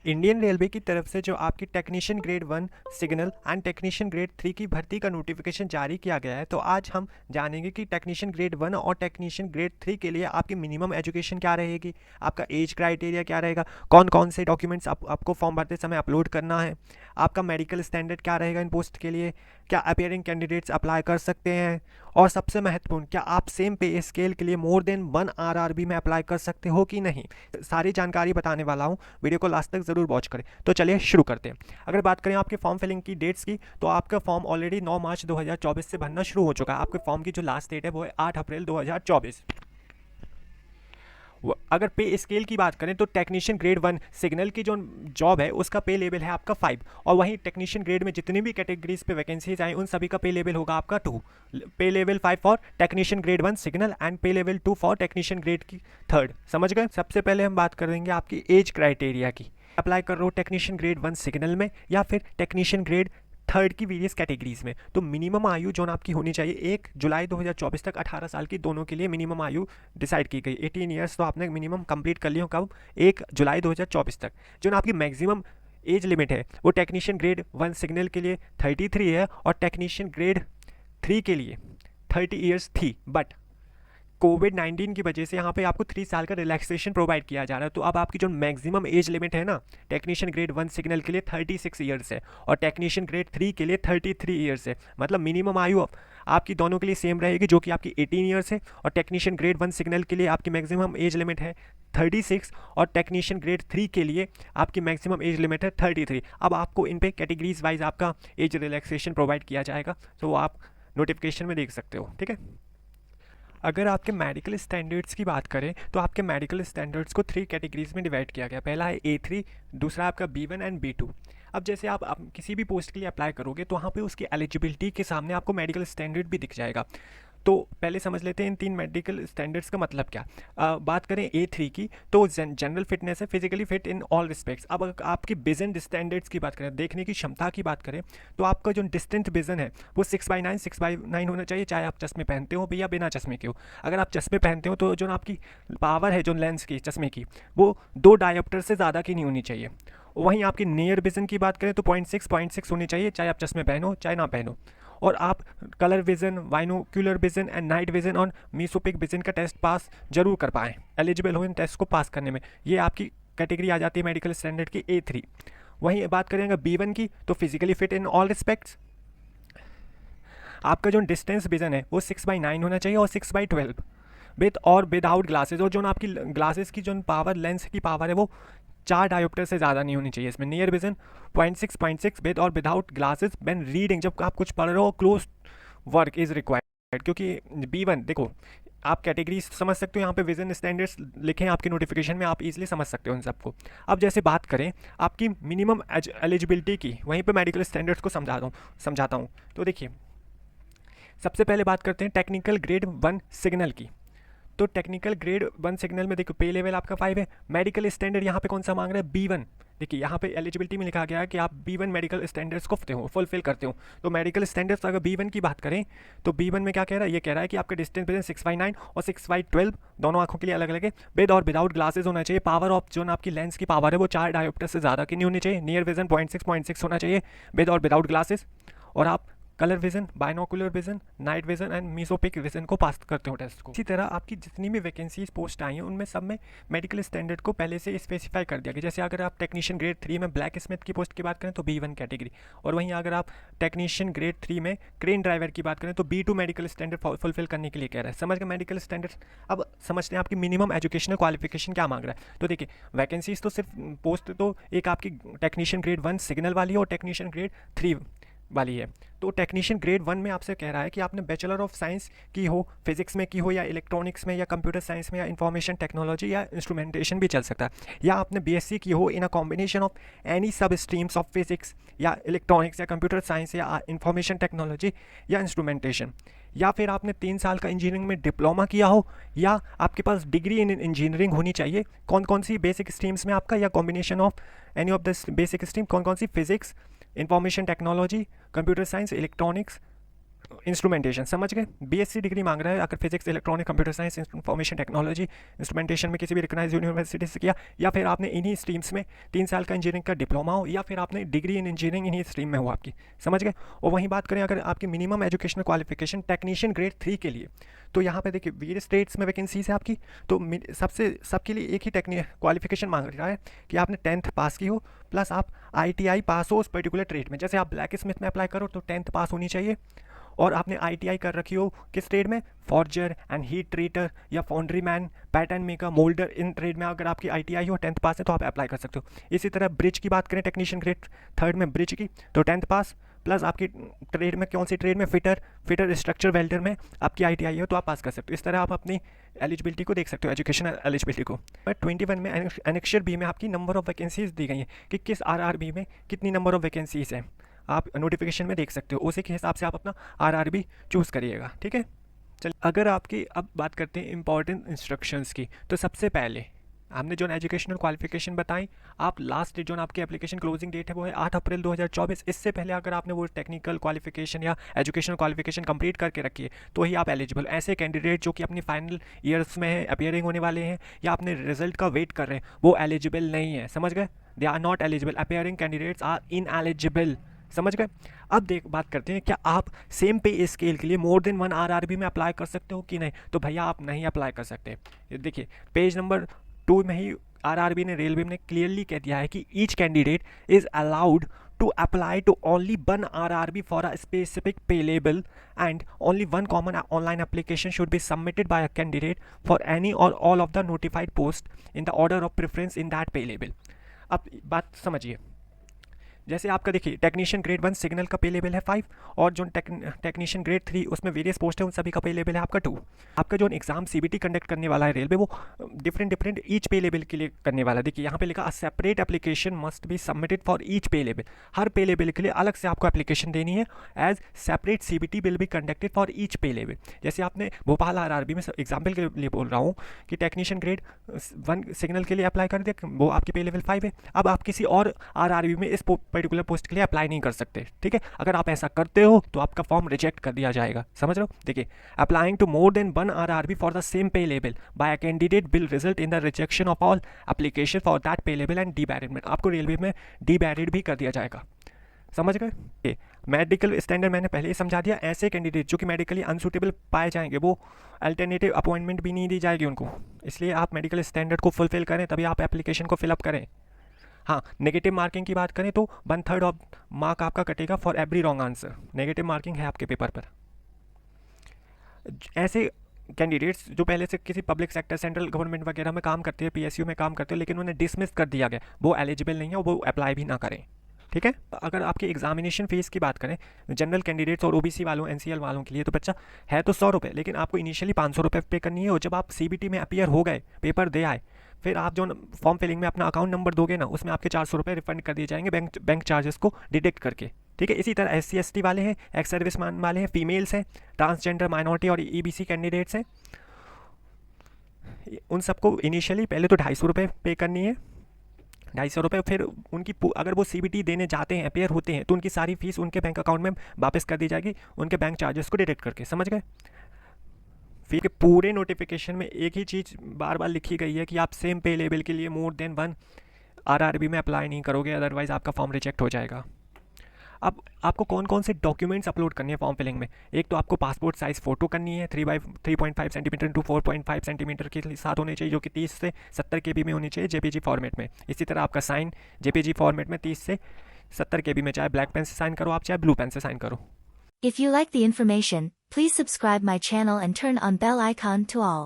Indian railway की तरफ से जो आपकी technician grade 1 signal and technician grade 3 की भर्ती का नोटिफिकेशन जारी किया गया है। तो आज हम जानेंगे कि टेक्नीशियन ग्रेड 1 और टेक्नीशियन ग्रेड 3 के लिए आपकी मिनिमम एजुकेशन क्या रहेगी, आपका एज क्राइटेरिया क्या रहेगा, कौन कौन से डॉक्यूमेंट्स आपको फॉर्म भरते समय अपलोड करना है, आपका मेडिकल स्टैंडर्ड क्या रहेगा इन पोस्ट के लिए, क्या अपियरिंग कैंडिडेट्स अप्लाई कर सकते हैं, और सबसे महत्वपूर्ण, क्या आप सेम पे स्केल के लिए मोर देन 1 आरआरबी में अप्लाई कर सकते हो कि नहीं। सारी जानकारी बताने वाला हूँ, वीडियो को लास्ट तक ज़रूर वॉच करें। तो चलिए शुरू करते हैं। अगर बात करें आपके फॉर्म फिलिंग की डेट्स की, तो आपका फॉर्म ऑलरेडी 9 मार्च 2024 से भरना शुरू हो चुका है। आपके फॉर्म की जो लास्ट डेट है वो है 8 अप्रैल 2024। अगर पे स्केल की बात करें तो टेक्नीशियन ग्रेड 1 सिग्नल की जो जॉब है उसका पे लेवल है आपका 5, और वहीं टेक्नीशियन ग्रेड में जितनी भी कैटेगरीज पे वैकेंसीज आई उन सभी का पे लेवल होगा आपका 2। पे level 5 for technician grade 1 signal and पे लेवल 2 फॉर टेक्नीशियन ग्रेड की 3rd। समझ गए। सबसे पहले हम बात करेंगे आपकी एज क्राइटेरिया की। अप्लाई कर रहे हो टेक्नीशियन ग्रेड 1 सिग्नल में या फिर टेक्नीशियन ग्रेड 3rd की वेरियस कैटेगरीज में, तो मिनिमम आयु जो आपकी होनी चाहिए 1 जुलाई 2024 तक 18 साल की दोनों के लिए मिनिमम आयु डिसाइड की गई। 18 ईयर्स तो आपने मिनिमम कंप्लीट कर लिया कब, 1 जुलाई 2024 तक। जो आपकी मैक्सिमम एज लिमिट है वो टेक्नीशियन ग्रेड 1 सिग्नल के लिए 33 है और टेक्नीशियन ग्रेड 3 के लिए 30 ईयर्स थी, बट कोविड-19 की वजह से यहाँ पे आपको 3 साल का रिलैक्सेशन प्रोवाइड किया जा रहा है। तो अब आपकी जो मैक्सिमम एज लिमिट है ना, टेक्नीशियन ग्रेड 1 सिग्नल के लिए 36 ईयर्स है और टेक्नीशियन ग्रेड 3 के लिए 33 ईयर्स है। मतलब मिनिमम आयु आपकी दोनों के लिए सेम रहेगी, जो कि आपकी 18 ईयर्स है, और टेक्नीशियन ग्रेड 1 सिग्नल के लिए आपकी मैक्सिमम एज लिमिट है 36 और टेक्नीशियन ग्रेड 3 के लिए आपकी मैक्सिमम एज लिमिट है 33। अब आपको इन पे कैटेगरीज वाइज आपका एज रिलैक्सेशन प्रोवाइड किया जाएगा, तो आप नोटिफिकेशन में देख सकते हो। ठीक है। अगर आपके मेडिकल स्टैंडर्ड्स की बात करें तो आपके मेडिकल स्टैंडर्ड्स को 3 कैटेगरीज में डिवाइड किया गया। पहला है A3, दूसरा आपका B1 एंड B2। अब जैसे आप किसी भी पोस्ट के लिए अप्लाई करोगे तो वहाँ पे उसकी एलिजिबिलिटी के सामने आपको मेडिकल स्टैंडर्ड भी दिख जाएगा। तो पहले समझ लेते हैं इन 3 मेडिकल स्टैंडर्ड्स का मतलब क्या। बात करें A3 की तो जनरल फिटनेस है, physically fit in all respects. अब अगर आपकी विजन स्टैंडर्ड्स की बात करें, देखने की क्षमता की बात करें, तो आपका जो डिस्टेंट विजन है वो 6/9 होना चाहिए, चाहे आप चश्मे पहनते हो या बिना चश्मे के हो। अगर आप चश्मे पहनते हो तो जो आपकी पावर है जो लेंस की चश्मे की, वो 2 डायोप्टर से ज़्यादा की नहीं होनी चाहिए। वहीं आपकी नियर विजन की बात करें तो 0.6 होनी चाहिए, चाहे आप चश्मे पहनो चाहे ना पहनो। और आप colour vision, binocular vision and night vision और मीसोपिक विजन का टेस्ट पास जरूर कर पाएँ, एलिजिबल हो इन टेस्ट को पास करने में। ये आपकी कैटेगरी आ जाती है मेडिकल स्टैंडर्ड की A3। वहीं बात करेंगे B1 की तो physically fit in all respects. आपका जो डिस्टेंस विजन है वो 6/9 होना चाहिए और 6/12 विद और विदाउट ग्लासेस। और जो आपकी ग्लासेस की जो पावर, लेंस की पावर है वो 4 डायोप्टर से ज़्यादा नहीं होनी चाहिए। इसमें नियर विजन 0.6 विद और विदाउट ग्लासेस व्हेन रीडिंग, जब आप कुछ पढ़ रहे हो, क्लोज वर्क इज़ रिक्वायर्ड। क्योंकि B1 देखो, आप कैटेगरी समझ सकते हो, यहाँ पे विजन स्टैंडर्ड्स लिखे हैं आपके नोटिफिकेशन में, आप इजीली समझ सकते हो इन सबको। अब जैसे बात करें आपकी मिनिमम एलिजिबिलिटी की, वहीं पे मेडिकल स्टैंडर्ड्स को समझाता हूँ। तो देखिए, सबसे पहले बात करते हैं टेक्निकल ग्रेड 1 सिग्नल की। तो टेक्निकल ग्रेड 1 सिग्नल में देखो पे लेवल आपका 5 है। मेडिकल स्टैंडर्ड यहाँ पे कौन सा मांग रहा है, B1। देखिए यहाँ पे एलिजिबिलिटी में लिखा गया है कि आप B1 मेडिकल स्टैंडर्ड्स को फुलफिल करते हो। तो मेडिकल स्टैंडर्ड्स अगर B1 की बात करें तो B1 में क्या कह रहा है, ये कह रहा है कि आपका डिस्टेंस विजन 6/9 और 6/12 दोनों आंखों के लिए अलग अलग है। विद और विदाउट ग्लासेस होना चाहिए। पावर ऑफ जो आपकी लेंस की पावर है वो 4 डायोप्टर से ज़्यादा की नहीं होनी चाहिए। नियर विजन 0.6 होना चाहिए विद और विदाउट ग्लासेस। और आप colour vision, binocular vision, night vision and mesopic vision को पास करते हो टेस्ट को। इसी तरह आपकी जितनी भी वैकेंसीज पोस्ट आई हैं उनमें सब में मेडिकल स्टैंडर्ड को पहले से स्पेसिफाई कर दिया गया। जैसे अगर आप टेक्नीशियन ग्रेड 3 में ब्लैक स्मिथ की पोस्ट की बात करें तो B1 कैटेगरी, और वहीं अगर आप टेक्नीशियन ग्रेड 3 में क्रेन ड्राइवर की बात करें तो B2 मेडिकल स्टैंडर्ड फुलफिल करने के लिए कह रहा है। समझ गए मेडिकल स्टैंडर्ड। अब समझते हैं आपकी मिनिमम एजुकेशनल क्वालिफिकेशन क्या मांग रहा है। तो देखिए, वैकेंसीज तो सिर्फ पोस्ट तो एक आपकी टेक्नीशियन ग्रेड 1 सिग्नल वाली है और टेक्नीशियन ग्रेड 3 वाली है। तो टेक्नीशियन ग्रेड 1 में आपसे कह रहा है कि आपने बैचलर ऑफ साइंस की हो, फिजिक्स में की हो, या इलेक्ट्रॉनिक्स में, या कंप्यूटर साइंस में, या इंफॉर्मेशन टेक्नोलॉजी, या इंस्ट्रूमेंटेशन भी चल सकता है, या आपने BSc की हो इन अ कॉम्बिनेशन ऑफ एनी सब स्ट्रीम्स ऑफ फिजिक्स या इलेक्ट्रॉनिक्स या कंप्यूटर साइंस या इंफॉर्मेशन टेक्नोलॉजी या इंस्ट्रूमेंटेशन, या फिर आपने 3 साल का इंजीनियरिंग में डिप्लोमा किया हो, या आपके पास डिग्री इन इंजीनियरिंग होनी चाहिए। कौन कौन सी बेसिक स्ट्रीम्स में आपका, या combination of any of the basic stream, कौन कौन सी, physics, information technology, computer science, electronics, instrumentation, समझ गए। बीएससी डिग्री मांग रहा है अगर physics, electronic, computer science, information technology, instrumentation में किसी भी रिकॉग्नाइज्ड यूनिवर्सिटी से किया, या फिर आपने इन्हीं स्ट्रीम्स में 3 साल का इंजीनियरिंग का डिप्लोमा हो, या फिर आपने डिग्री इन इंजीनियरिंग इन्हीं स्ट्रीम में हो आपकी, समझ गए। और वहीं बात करें अगर आपकी minimum educational qualification technician grade 3 के लिए, तो यहाँ पे देखिए वेरियस स्टेट्स में वैकेंसीज है आपकी, तो सबके लिए एक ही क्वालिफिकेशन मांग रहा है कि आपने 10th पास की हो प्लस आप ITI पास हो उस पर्टिकुलर ट्रेड में। जैसे आप ब्लैक स्मिथ में अप्लाई करो तो 10th पास होनी चाहिए, और आपने ITI कर रखी हो किस ट्रेड में, फॉर्जर एंड हीट ट्रीटर या foundry man, pattern maker, moulder, in trade में अगर आपकी ITI हो 10th पास है तो आप अप्लाई कर सकते हो। इसी तरह ब्रिज की बात करें, टेक्नीशियन ग्रेड 3 में ब्रिज की, तो 10th पास प्लस आपकी ट्रेड में कौन सी ट्रेड में, फिटर स्ट्रक्चर वेल्डर में आपकी ITI हो तो आप पास कर सकते हो। इस तरह आप अपनी एलिजिबिलिटी को देख सकते हो, एजुकेशनल एलिजिबिलिटी को। बट 21 में एनेक्चर बी में आपकी नंबर ऑफ वैकेंसीज दी गई हैं कि किस RRB में कितनी नंबर ऑफ वैकेंसीज हैं, आप नोटिफिकेशन में देख सकते हो, उसी के हिसाब से आप अपना RRB चूज़ करिएगा, ठीक है। चलिए अगर आपकी अब बात करते हैं इंपॉर्टेंट इंस्ट्रक्शंस की, तो सबसे पहले हमने जो एजुकेशनल क्वालिफिकेशन बताई, आप लास्ट डेट जो आपकी एप्लीकेशन क्लोजिंग डेट है वो है 8 अप्रैल 2024। इससे पहले अगर आपने वो टेक्निकल क्वालिफिकेशन या एजुकेशनल क्वालिफिकेशन कंप्लीट करके रखी है तो ही आप एलिजिबल। ऐसे कैंडिडेट जो कि अपनी फाइनल ईयर्स में है, अपियरिंग होने वाले हैं या अपने रिजल्ट का वेट कर रहे हैं, वो एलिजिबल नहीं है, समझ गए। They are not eligible, appearing candidates are ineligible, समझ गए। अब बात करते हैं क्या आप सेम पे स्केल के लिए मोर देन 1 RRB में अप्लाई कर सकते हो कि नहीं, तो भैया आप नहीं अप्लाई कर सकते। देखिए पेज नंबर 2 में ही RRB ने, रेलवे ने क्लियरली कह दिया है कि each candidate is allowed to apply to only one RRB for a specific pay label, and only one common online application should be submitted by a candidate for any or all of the notified posts in the order of preference in that pay label। अब बात समझिए, जैसे आपका देखिए technician grade 1 signal का पे level है 5, और जो टेक्नीशियन ग्रेड 3 उसमें वेरियस पोस्ट है उन सभी का पे लेवल है आपका 2। आपका जो एग्जाम CBT कंडक्ट करने वाला है रेलवे, वो डिफरेंट ईच पे लेवल के लिए करने वाला है। देखिए यहाँ पे लिखा a separate application must be submitted for each pay level, हर पे लेवल के लिए अलग से आपको एप्लीकेशन देनी है। As separate CBT will be conducted for each pay level. जैसे आपने भोपाल RRB में एग्जाम्पल के लिए बोल रहा हूँ कि टेक्नीशियन ग्रेड 1 सिग्नल के लिए अप्लाई कर दिया, वो आपकी पे लेवल 5 है। अब आप किसी और RRB में इस पर्टिकुलर पोस्ट के लिए अप्लाई नहीं कर सकते, ठीक है। अगर आप ऐसा करते हो तो आपका फॉर्म रिजेक्ट कर दिया जाएगा, समझ रहे हो। देखिए applying to more than 1 RRB for the same pay level by a candidate will result in the rejection of all application for that pay level and debarment. आपको रेलवे में डीबैरिड भी कर दिया जाएगा, समझ गए। मेडिकल स्टैंडर्ड मैंने पहले ही समझा दिया, ऐसे कैंडिडेट जो कि मेडिकली अनसूटेबल पाए जाएंगे वो अल्टरनेटिव अपॉइंटमेंट भी नहीं दी जाएगी उनको, इसलिए आप मेडिकल स्टैंडर्ड को फुलफिल करें तभी आप एप्लीकेशन को फिलअप करें। हाँ, नेगेटिव मार्किंग की बात करें तो 1/3 ऑफ मार्क आपका कटेगा for every wrong answer, negative marking है आपके पेपर पर। ऐसे कैंडिडेट्स जो पहले से किसी पब्लिक सेक्टर, सेंट्रल गवर्नमेंट वगैरह में काम करते हैं, PSU में काम करते हैं, लेकिन उन्हें डिसमिस कर दिया गया, वो एलिजिबल नहीं है, वो अप्लाई भी ना करें, ठीक है। अगर आपकी एग्जामिनेशन फीस की बात करें जनरल कैंडिडेट्स और OBC वालों, NCL वालों के लिए, तो बच्चा है तो 100 रुपये, लेकिन आपको इनिशियली 500 रुपये पे करनी है। और जब आप CBT में अपियर हो गए, पेपर दे आए, फिर आप जो फॉर्म फिलिंग में अपना अकाउंट नंबर दोगे ना, उसमें आपके 400 रुपये रिफंड कर दिए जाएंगे बैंक चार्जेस को डिडक्ट करके, ठीक है। इसी तरह SC ST वाले हैं, एक्स सर्विसमैन वाले हैं, फीमेल्स हैं, ट्रांसजेंडर, माइनॉरिटी और EBC कैंडिडेट्स हैं, उन सबको इनिशियली पहले तो 250 रुपये पे करनी है, 250 रुपये। फिर उनकी अगर वो CBT देने जाते हैं, अपेयर होते हैं, तो उनकी सारी फीस उनके बैंक अकाउंट में वापस कर दी जाएगी, उनके बैंक चार्जेस को डिडक्ट करके, समझ गए। फिर पूरे नोटिफिकेशन में एक ही चीज़ बार बार लिखी गई है कि आप सेम पे लेवल के लिए मोर देन 1 RRB में अप्लाई नहीं करोगे, अदरवाइज़ आपका फॉर्म रिजेक्ट हो जाएगा। अब आपको कौन कौन से डॉक्यूमेंट्स अपलोड करने हैं फॉर्म फिलिंग में, एक तो आपको पासपोर्ट साइज़ फ़ोटो करनी है 3.5 सेंटीमीटर टू 4.5 सेंटीमीटर के साथ होने चाहिए, जो कि 30 से 70 KB में होनी चाहिए JPG फॉर्मेट में। इसी तरह आपका साइन JPG फॉर्मेट में 30 से 70 KB में, चाहे ब्लैक पेन से साइन करो आप, चाहे ब्लू पेन से साइन करो। If you like the information, please subscribe my channel and turn on bell icon to all.